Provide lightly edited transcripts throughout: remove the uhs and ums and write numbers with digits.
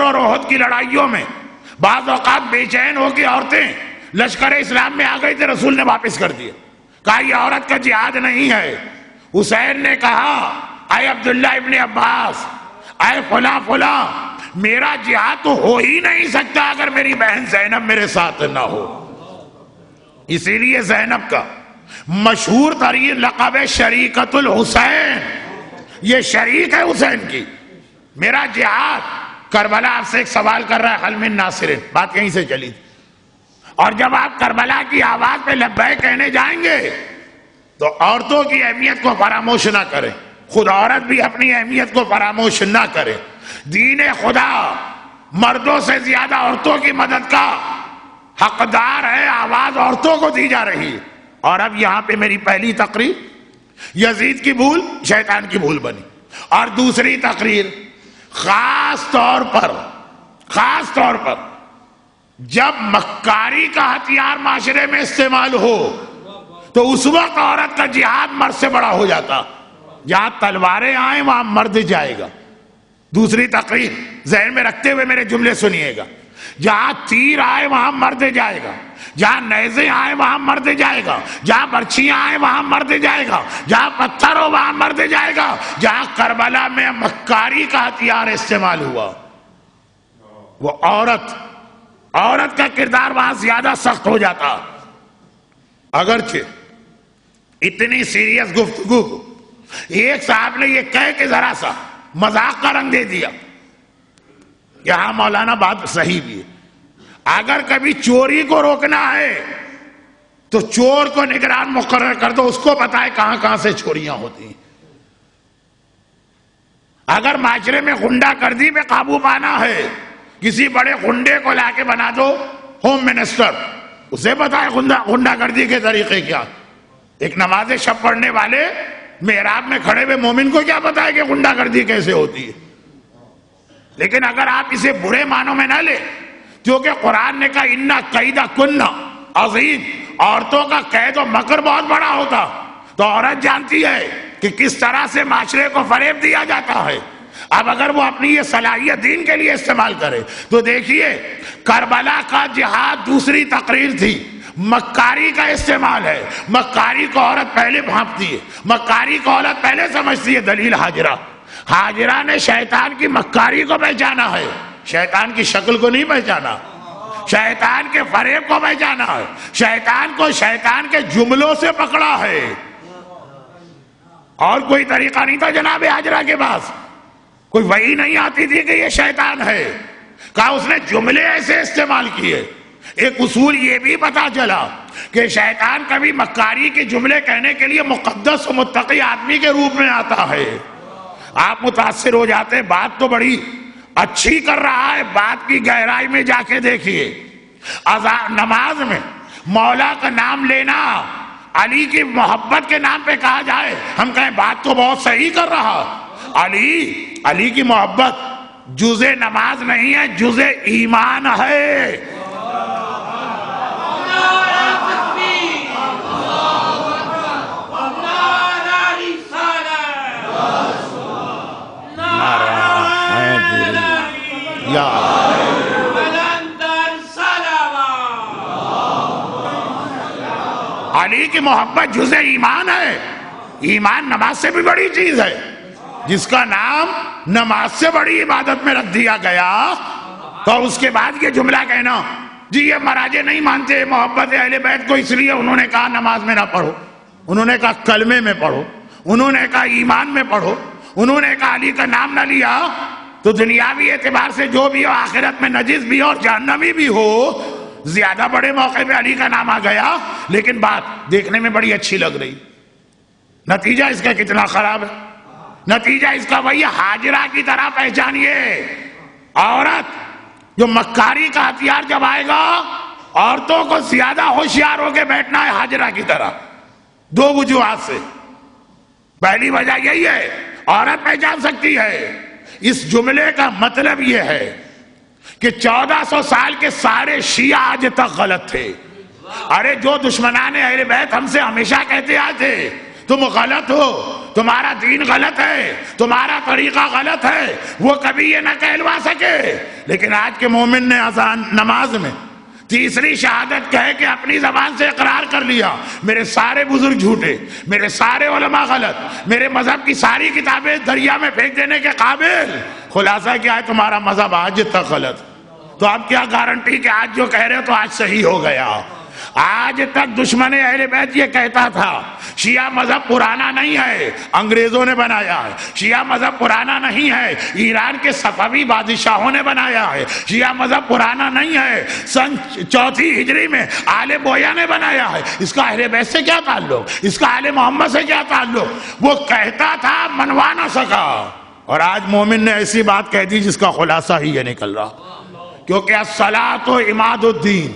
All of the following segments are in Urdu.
اور احد کی لڑائیوں میں بعض اوقات بے چین ہو کے عورتیں لشکر اسلام میں آ گئی تھے، رسول نے واپس کر دیا، کہا یہ عورت کا جہاد نہیں ہے۔ حسین نے کہا اے عبداللہ ابن عباس، اے فلاں فلاں، میرا جہاد تو ہو ہی نہیں سکتا اگر میری بہن زینب میرے ساتھ نہ ہو۔ اسی لیے زینب کا مشہور ترین لقب ہے شریکت الحسین، یہ شریک ہے حسین کی۔ میرا جہاد، کربلا آپ سے ایک سوال کر رہا ہے، حل من ناصرین، بات یہیں سے چلی تھی، اور جب آپ کربلا کی آواز پہ لبیک کہنے جائیں گے تو عورتوں کی اہمیت کو فراموش نہ کریں، خود عورت بھی اپنی اہمیت کو فراموش نہ کرے۔ دین خدا مردوں سے زیادہ عورتوں کی مدد کا حقدار ہے، آواز عورتوں کو دی جا رہی ہے۔ اور اب یہاں پہ میری پہلی تقریر یزید کی بھول شیطان کی بھول بنی، اور دوسری تقریر خاص طور پر جب مکاری کا ہتھیار معاشرے میں استعمال ہو تو اس وقت عورت کا جہاد مرد سے بڑا ہو جاتا۔ جہاں تلواریں آئیں وہاں مرد جائے گا۔ دوسری تقریر ذہن میں رکھتے ہوئے میرے جملے سنیے گا، جہاں تیر آئے وہاں مرد جائے گا، جہاں نیزے آئے وہاں مرد جائے گا، جہاں برچیاں آئے وہاں مرد جائے گا، جہاں پتھر ہو وہاں مرد جائے گا۔ جہاں کربلا میں مکاری کا ہتھیار استعمال ہوا، وہ عورت کا کردار وہاں زیادہ سخت ہو جاتا۔ اگرچہ اتنی سیریس گفتگو کو ایک صاحب نے یہ کہہ کے ذرا سا مذاق کا رنگ دے دیا، یہاں مولانا بات صحیح بھی ہے، اگر کبھی چوری کو روکنا ہے تو چور کو نگران مقرر کر دو، اس کو پتا ہے کہاں کہاں سے چوریاں ہوتی ہیں۔ اگر معاشرے میں غنڈہ گردی پہ قابو پانا ہے، کسی بڑے غنڈے کو لا کے بنا دو ہوم منسٹر، اسے پتا ہے غنڈہ گردی کے طریقے کیا۔ ایک نماز شب پڑھنے والے محراب میں کھڑے ہوئے مومن کو کیا پتا ہے کہ غنڈہ گردی کیسے ہوتی ہے؟ لیکن اگر آپ اسے برے معنوں میں نہ لیں، کیونکہ قرآن نے کہا اِنَّ کَیْدَکُنَّ عظیم، عورتوں کا قید و مکر بہت بڑا ہوتا، تو عورت جانتی ہے کہ کس طرح سے معاشرے کو فریب دیا جاتا ہے۔ اب اگر وہ اپنی یہ صلاحیت دین کے لیے استعمال کرے تو دیکھیے کربلا کا جہاد دوسری تقریر تھی، مکاری کا استعمال ہے۔ مکاری کو عورت پہلے بھانپتی ہے، مکاری کو عورت پہلے سمجھتی ہے۔ دلیل حاجرہ نے شیطان کی مکاری کو پہچانا ہے، شیطان کی شکل کو نہیں پہچانا، شیطان کے فریب کو پہچانا ہے، شیطان کو شیطان کے جملوں سے پکڑا ہے۔ اور کوئی طریقہ نہیں تھا جناب حاجرہ کے پاس، کوئی وحی نہیں آتی تھی کہ یہ شیطان ہے، کہا اس نے جملے ایسے استعمال کیے۔ ایک اصول یہ بھی پتا چلا کہ شیطان کبھی مکاری کے جملے کہنے کے لیے مقدس و متقی آدمی کے روپ میں آتا ہے۔ آپ متاثر ہو جاتے ہیں، بات تو بڑی اچھی کر رہا ہے، بات کی گہرائی میں جا کے دیکھیے۔ نماز میں مولا کا نام لینا علی کی محبت کے نام پہ کہا جائے، ہم کہیں بات تو بہت صحیح کر رہا۔ علی کی محبت جزء نماز نہیں ہے، جزء ایمان ہے۔ علی کی محبت جزء ایمان ہے۔ ایمان نماز سے بھی بڑی چیز ہے، جس کا نام نماز سے بڑی عبادت میں رکھ دیا گیا، تو اس کے بعد یہ جملہ کہنا جی یہ مراجع نہیں مانتے محبت اہل بیت کو، اس لیے انہوں نے کہا نماز میں نہ پڑھو، انہوں نے کہا کلمے میں پڑھو، انہوں نے کہا ایمان میں پڑھو، انہوں نے کہا علی کا نام نہ لیا تو دنیاوی اعتبار سے جو بھی ہو، آخرت میں نجس بھی ہو اور جہنمی بھی ہو، زیادہ بڑے موقع پہ علی کا نام آ گیا، لیکن بات دیکھنے میں بڑی اچھی لگ رہی۔ نتیجہ اس کا کتنا خراب ہے؟ نتیجہ اس کا وہی حاجرہ کی طرح پہچانیے، عورت جو مکاری کا ہتھیار جب آئے گا، عورتوں کو زیادہ ہوشیار ہو کے بیٹھنا ہے حاجرہ کی طرح، دو وجوہات سے۔ پہلی وجہ یہی ہے عورت پہچان سکتی ہے، اس جملے کا مطلب یہ ہے کہ 1400 سال کے سارے شیعہ آج تک غلط تھے۔ ارے جو دشمنان اہل بیت ہم سے ہمیشہ کہتے آئے تھے تم غلط ہو، تمہارا دین غلط ہے، تمہارا طریقہ غلط ہے، وہ کبھی یہ نہ کہلوا سکے۔ لیکن آج کے مومن نے اذان نماز میں تیسری شہادت کہہ کے اپنی زبان سے اقرار کر لیا، میرے سارے بزرگ جھوٹے، میرے سارے علماء غلط، میرے مذہب کی ساری کتابیں دریا میں پھینک دینے کے قابل۔ خلاصہ کیا ہے؟ تمہارا مذہب آج تک غلط۔ تو اب کیا گارنٹی کہ آج جو کہہ رہے ہو تو آج صحیح ہو گیا؟ آج تک دشمن اہل بیت یہ کہتا تھا شیعہ مذہب پرانا نہیں ہے، انگریزوں نے بنایا ہے۔ شیعہ مذہب پرانا نہیں ہے، ایران کے صفوی بادشاہوں نے بنایا ہے۔ شیعہ مذہب پرانا نہیں ہے، سن 4 ہجری میں آل بویا نے بنایا ہے۔ اس کا اہل بیت سے کیا تعلق؟ اس کا آل محمد سے کیا تعلق؟ وہ کہتا تھا، منوا نہ سکا۔ اور آج مومن نے ایسی بات کہہ دی جس کا خلاصہ ہی یہ نکل رہا، کیونکہ الصلاۃ عماد الدین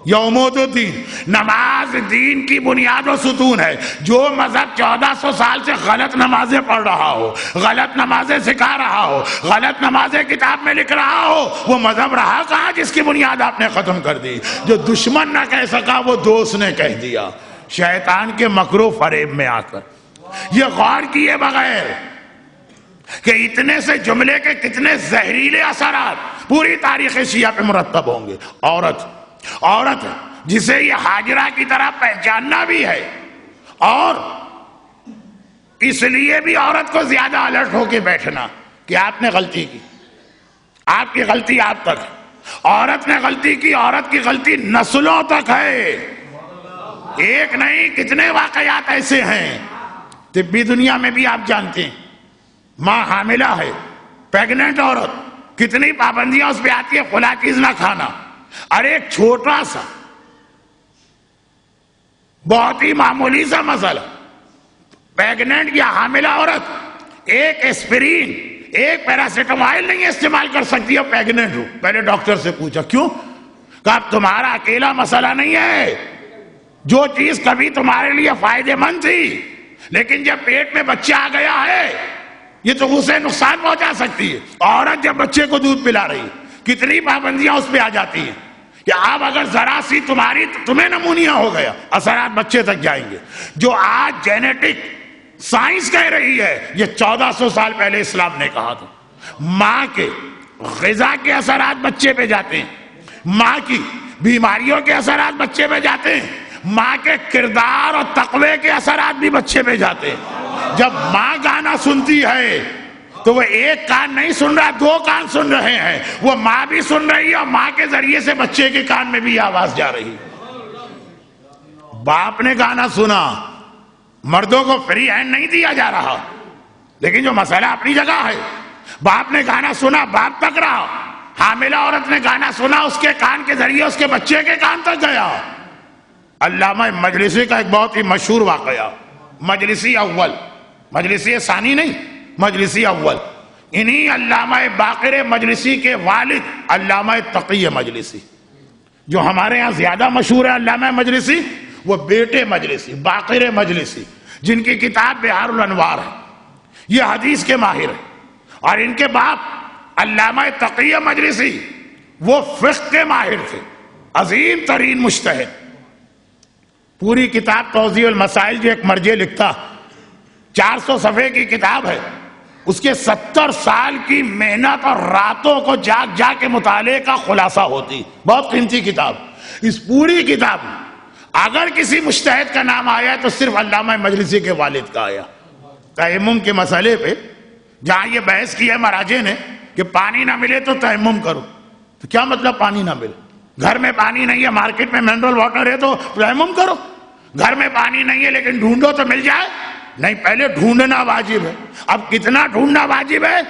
یوم الدین، نماز دین کی بنیاد و ستون ہے۔ جو مذہب 1400 سال سے غلط نمازیں پڑھ رہا ہو، غلط نمازیں سکھا رہا ہو، غلط نمازیں کتاب میں لکھ رہا ہو، وہ مذہب رہا کہاں جس کی بنیاد آپ نے ختم کر دی؟ جو دشمن نہ کہہ سکا وہ دوست نے کہہ دیا، شیطان کے مکر و فریب میں آ کر۔ یہ غور کیے بغیر کہ اتنے سے جملے کے کتنے زہریلے اثرات پوری تاریخ شیعہ پہ مرتب ہوں گے۔ عورت جسے یہ حاجرہ کی طرح پہچاننا بھی ہے، اور اس لیے بھی عورت کو زیادہ الرٹ ہو کے بیٹھنا کہ آپ نے غلطی کی، آپ کی غلطی آپ تک، عورت نے غلطی کی، عورت کی غلطی نسلوں تک ہے۔ ایک نہیں کتنے واقعات ایسے ہیں طبی دنیا میں بھی آپ جانتے ہیں۔ ماں حاملہ ہے، پیگننٹ عورت، کتنی پابندیاں اس پہ آتی ہے، کھلا چیز نہ کھانا۔ ارے ایک چھوٹا سا بہت ہی معمولی سا مسئلہ، پیگننٹ یا حاملہ عورت ایک اسپرین، ایک پیراسیٹامول نہیں استعمال کر سکتی ہے، پیگننٹ ہو۔ پہلے ڈاکٹر سے پوچھا کیوں؟ کہا تمہارا اکیلا مسئلہ نہیں ہے، جو چیز کبھی تمہارے لیے فائدہ مند تھی لیکن جب پیٹ میں بچہ آ گیا ہے یہ تو اسے نقصان پہنچا سکتی ہے۔ عورت جب بچے کو دودھ پلا رہی کتنی پابندیاں اس پہ آ جاتی ہیں کہ آپ اگر ذرا سی تمہیں نمونیا ہو گیا اثرات بچے تک جائیں گے۔ جو آج جینیٹک سائنس کہہ رہی ہے یہ 1400 سال پہلے اسلام نے کہا تھا۔ ماں کے غذا کے اثرات بچے پہ جاتے ہیں، ماں کی بیماریوں کے اثرات بچے پہ جاتے ہیں، ماں کے کردار اور تقوی کے اثرات بھی بچے پہ جاتے ہیں۔ جب ماں گانا سنتی ہے تو وہ ایک کان نہیں سن رہا، 2 کان سن رہے ہیں۔ وہ ماں بھی سن رہی ہے اور ماں کے ذریعے سے بچے کے کان میں بھی آواز جا رہی۔ باپ نے گانا سنا، مردوں کو فری ہینڈ نہیں دیا جا رہا، لیکن جو مسئلہ اپنی جگہ ہے، باپ نے گانا سنا، باپ تک رہا، حاملہ عورت نے گانا سنا، اس کے کان کے ذریعے اس کے بچے کے کان تک گیا۔ علامہ مجلسی کا ایک بہت ہی مشہور واقعہ، مجلسی اول، مجلسی ثانی نہیں، مجلسی اول، انہی علامہ باقر مجلسی کے والد علامہ تقی مجلسی، جو ہمارے ہاں زیادہ مشہور ہے علامہ مجلسی، وہ بیٹے مجلسی باقر مجلسی، جن کی کتاب بہار الانوار ہے، یہ حدیث کے ماہر ہیں، اور ان کے باپ علامہ تقی مجلسی وہ فقہ کے ماہر تھے، عظیم ترین مجتہد۔ پوری کتاب توضیح المسائل جو ایک مرجع لکھتا، 400 صفحے کی کتاب ہے، اس کے 70 سال کی محنت اور راتوں کو جاگ جا کے مطالعے کا خلاصہ ہوتی، بہت قیمتی کتاب۔ اس پوری کتاب میں اگر کسی مجتہد کا نام آیا تو صرف علامہ مجلسی کے والد کا آیا۔ تیمم کے مسئلے پہ جہاں یہ بحث کی ہے مراجع نے کہ پانی نہ ملے تو تیمم کرو، تو کیا مطلب پانی نہ ملے؟ گھر میں پانی نہیں ہے، مارکیٹ میں منرل واٹر ہے تو تیمم کرو۔ گھر میں پانی نہیں ہے لیکن ڈھونڈو تو مل جائے؟ نہیں، پہلے ڈھونڈنا واجب ہے۔ اب کتنا ڈھونڈنا واجب ہے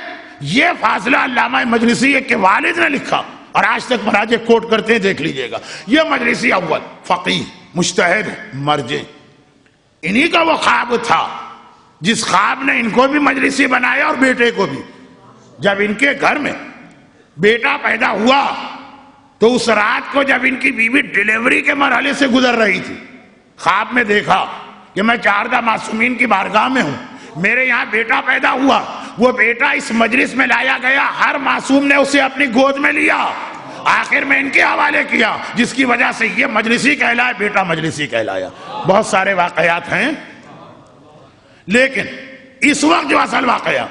یہ فاصلہ علامہ مجلسی کے والد نے لکھا، اور آج تک مراجع کوٹ کرتے ہیں، دیکھ لیجئے گا۔ یہ مجلسی اول فقیہ مجتہد مرجع، انہی کا وہ خواب تھا جس خواب نے ان کو بھی مجلسی بنایا اور بیٹے کو بھی۔ جب ان کے گھر میں بیٹا پیدا ہوا تو اس رات کو جب ان کی بیوی ڈیلیوری کے مرحلے سے گزر رہی تھی، خواب میں دیکھا کہ میں 4 معصومین کی بارگاہ میں ہوں، میرے یہاں بیٹا پیدا ہوا، وہ بیٹا اس مجلس میں لایا گیا، ہر معصوم نے اسے اپنی گود میں لیا، آخر میں ان کے حوالے کیا، جس کی وجہ سے یہ مجلسی کہلایا، بیٹا مجلسی کہلایا۔ بہت سارے واقعات ہیں، لیکن اس وقت جو اصل واقعہ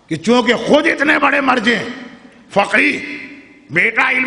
کہ چونکہ خود اتنے بڑے مرجع فقیہ بیٹا علم